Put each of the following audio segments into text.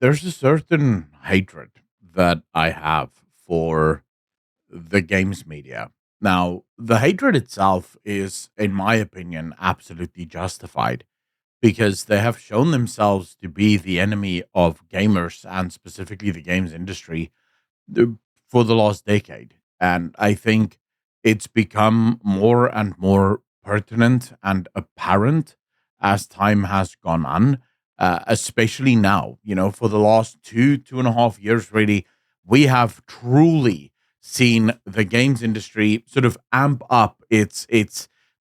There's a certain hatred that I have for the games media. Now, the hatred itself is, in my opinion, absolutely justified because they have shown themselves to be the enemy of gamers and specifically the games industry the- for the last decade. And I think it's become more and more pertinent and apparent as time has gone on, especially now. For the last 2.5 years, really, we have truly seen the games industry sort of amp up its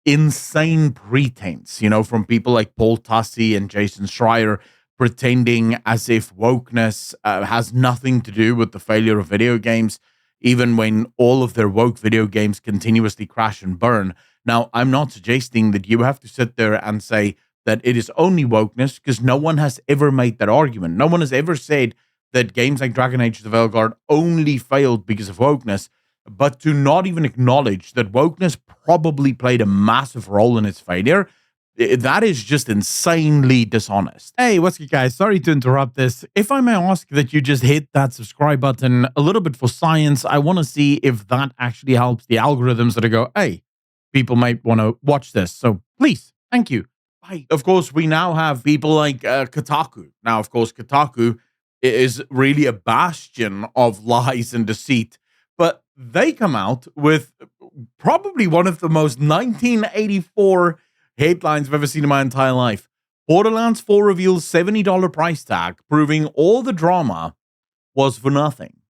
insane pretense, from people like Paul Tassi and Jason Schreier pretending as if wokeness has nothing to do with the failure of video games, even when all of their woke video games continuously crash and burn. Now, I'm not suggesting that you have to sit there and say that it is only wokeness, because no one has ever made that argument. No one has ever said that games like Dragon Age the Veilguard only failed because of wokeness, but to not even acknowledge that wokeness probably played a massive role in its failure, that is just insanely dishonest. Hey, what's good, guys? Sorry to interrupt this. If I may ask that you just hit that subscribe button a little bit for science, I want to see if that actually helps the algorithms that go, hey, people might want to watch this. So please, thank you. Bye. Of course, we now have people like Kotaku. Now, of course, Kotaku is really a bastion of lies and deceit, but they come out with probably one of the most 1984 headlines I've ever seen in my entire life. Borderlands 4 reveals $70 price tag, proving all the drama was for nothing.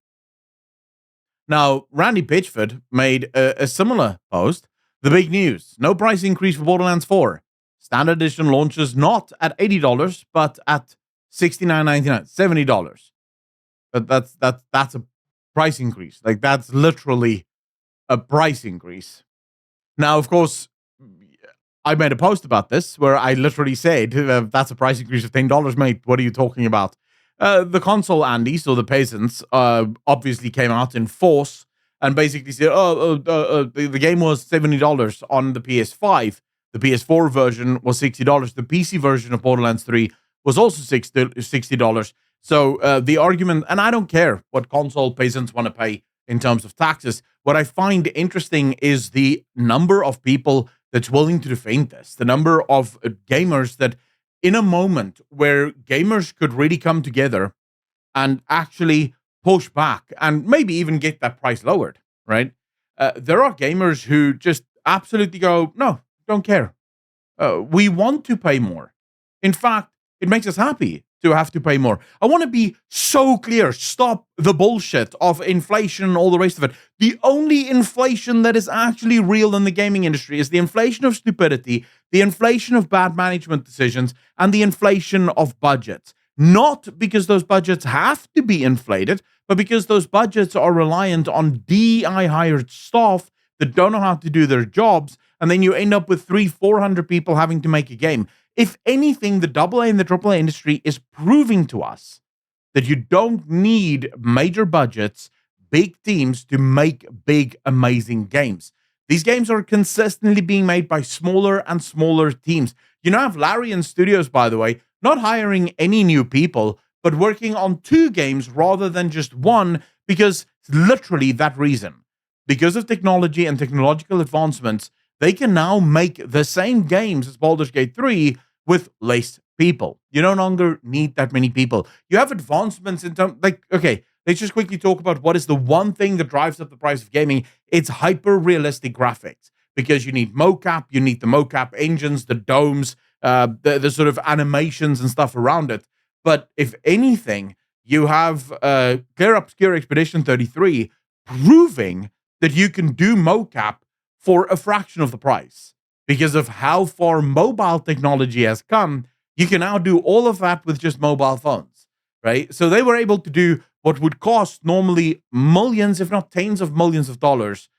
Now, Randy Pitchford made a similar post. The big news: no price increase for Borderlands 4. Standard edition launches not at $80, but at $69.99, $70. That's a price increase. Like, that's literally a price increase. Now, of course, I made a post about this where I literally said, that's a price increase of $10, mate. What are you talking about? The console Andes, or the peasants, obviously came out in force and basically said, the game was $70 on the PS5. The PS4 version was $60. The PC version of Borderlands 3 was also $60. So the argument, and I don't care what console peasants want to pay in terms of taxes. What I find interesting is the number of people that's willing to defend this, the number of gamers that, in a moment where gamers could really come together and actually push back and maybe even get that price lowered, right? There are gamers who just absolutely go, no, don't care. We want to pay more. In fact, it makes us happy to have to pay more. I want to be so clear. Stop the bullshit of inflation and all the rest of it. The only inflation that is actually real in the gaming industry is the inflation of stupidity, the inflation of bad management decisions, and the inflation of budgets. Not because those budgets have to be inflated, but because those budgets are reliant on DI hired staff that don't know how to do their jobs, and then you end up with 300-400 people having to make a game. If anything, the AA and the AAA industry is proving to us that you don't need major budgets, big teams to make big, amazing games. These games are consistently being made by smaller and smaller teams. You now have Larian Studios, by the way, not hiring any new people, but working on 2 games rather than just one, because literally that reason. Because of technology and technological advancements, they can now make the same games as Baldur's Gate 3 with less people. You no longer need that many people. You have advancements in terms, like, okay, let's just quickly talk about what is the one thing that drives up the price of gaming. It's hyper-realistic graphics, because you need mocap, you need the mocap engines, the domes, the sort of animations and stuff around it. But if anything, you have Clear Obscure Expedition 33 proving that you can do mocap for a fraction of the price. Because of how far mobile technology has come, you can now do all of that with just mobile phones, right? So they were able to do what would cost normally millions, if not tens of millions of dollars,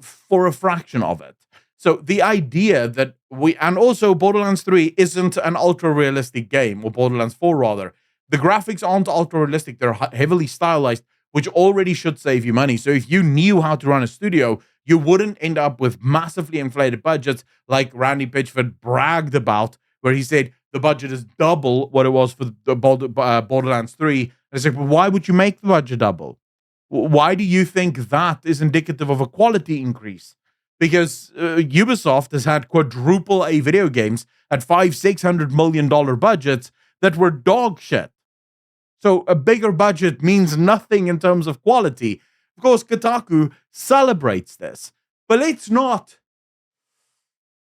for a fraction of it. So the idea that and also Borderlands 3 isn't an ultra-realistic game, or Borderlands 4 rather. The graphics aren't ultra-realistic, they're heavily stylized, which already should save you money. So if you knew how to run a studio, you wouldn't end up with massively inflated budgets like Randy Pitchford bragged about, where he said, the budget is double what it was for the Borderlands 3. And it's like, well, why would you make the budget double? Why do you think that is indicative of a quality increase? Because Ubisoft has had quadruple A video games at $500-600 million budgets that were dog shit. So a bigger budget means nothing in terms of quality. Of course, Kotaku celebrates this, but it's not.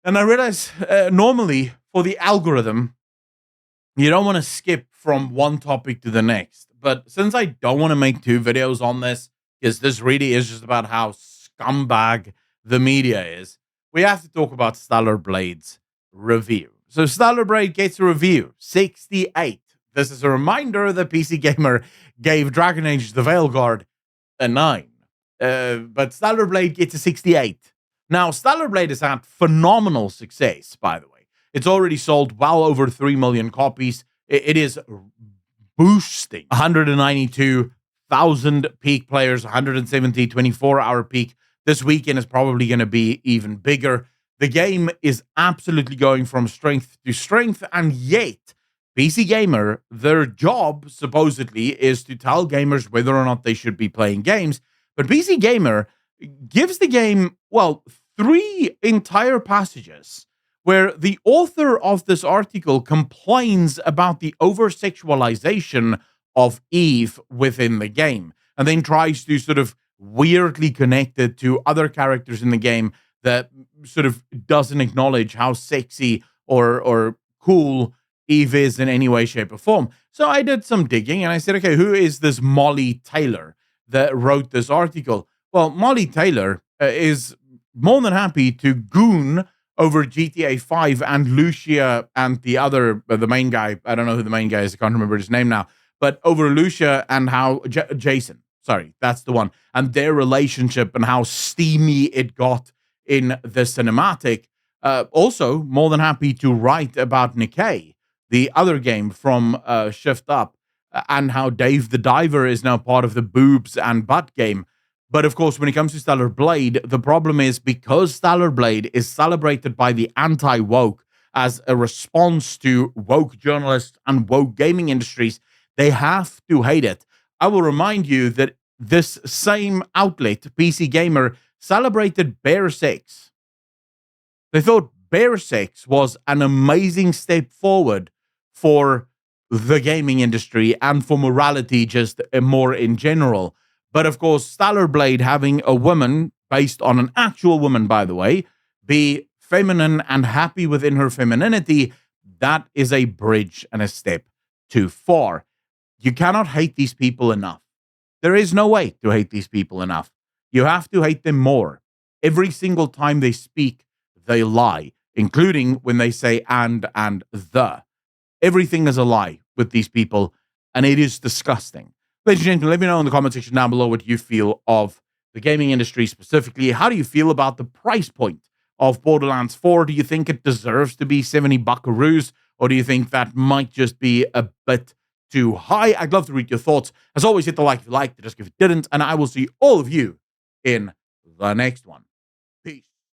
And I realize normally for the algorithm, you don't want to skip from one topic to the next. But since I don't want to make 2 videos on this, because this really is just about how scumbag the media is, we have to talk about Stellar Blade's review. So Stellar Blade gets a review, 68. This is a reminder that PC Gamer gave Dragon Age the Veilguard a 9. But Stellar Blade gets a 68. Now, Stellar Blade has had phenomenal success, by the way. It's already sold well over 3 million copies. It is boosting 192,000 peak players, 170 24-hour peak. This weekend is probably going to be even bigger. The game is absolutely going from strength to strength, and yet PC Gamer, their job supposedly is to tell gamers whether or not they should be playing games. But PC Gamer gives the game, well, 3 entire passages where the author of this article complains about the over-sexualization of Eve within the game, and then tries to sort of weirdly connect it to other characters in the game that sort of doesn't acknowledge how sexy or cool Eve is in any way, shape, or form. So I did some digging, and I said, okay, who is this Molly Taylor that wrote this article? Well, Molly Taylor is more than happy to goon over GTA 5 and Lucia and the other, the main guy. I don't know who the main guy is. I can't remember his name now. But over Lucia and how Jason, sorry, that's the one, and their relationship and how steamy it got in the cinematic. Also, more than happy to write about Nikkei, the other game from Shift Up, and how Dave the Diver is now part of the boobs and butt game. But of course, when it comes to Stellar Blade, the problem is because Stellar Blade is celebrated by the anti-woke as a response to woke journalists and woke gaming industries, they have to hate it. I will remind you that this same outlet, PC Gamer, celebrated bare sex. They thought bare sex was an amazing step forward for the gaming industry and for morality just more in general. But of course, Stellar Blade having a woman, based on an actual woman, by the way, be feminine and happy within her femininity, that is a bridge and a step too far. You cannot hate these people enough. There is no way to hate these people enough. You have to hate them more. Every single time they speak, they lie, including when they say and the. Everything is a lie with these people, and it is disgusting. Ladies and gentlemen, let me know in the comment section down below what you feel of the gaming industry specifically. How do you feel about the price point of Borderlands 4? Do you think it deserves to be 70 buckaroos, or do you think that might just be a bit too high? I'd love to read your thoughts. As always, hit the like if you liked, the dislike if you didn't, and I will see all of you in the next one. Peace.